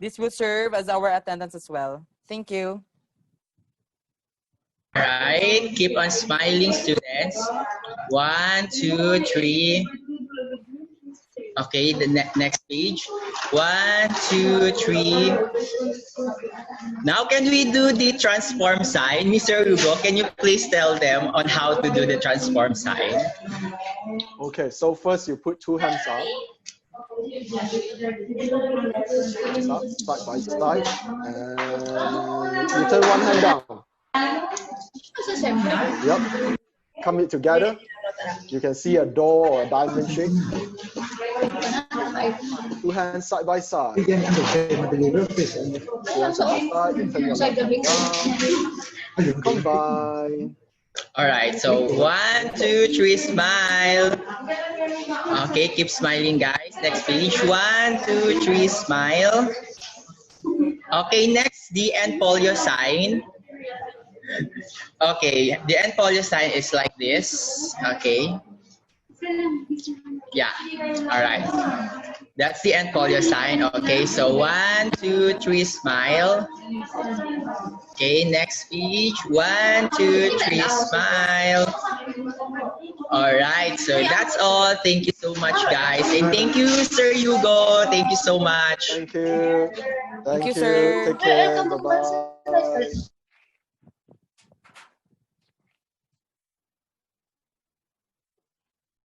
This will serve as our attendance as well. Thank you. All right, keep on smiling, students. 1, 2, 3. Okay, the next page. 1, 2, 3. Now, can we do the transform sign? Mr. Hugo, can you please tell them on how to do the transform sign? Okay, so first you put two hands up. Side by side. And you turn one hand down. Yep. Come it together. You can see a door or a diamond shape. Two hands side by side. Two hands side by side. You turn your left hand down. Combine. All right, so 1, 2, 3, smile. Okay, keep smiling, guys. Next page. 1, 2, 3, smile. Okay, next, the end polio sign. Okay, the end polio sign is like this. Okay. Yeah, all right. That's the end polio sign. Okay, so 1, 2, 3, smile. Okay, next page. 1, 2, 3, smile. All right, so that's all. Thank you so much, guys. And thank you, Sir Hugo. Thank you so much. Thank you. Thank you, sir. Take care. Bye-bye.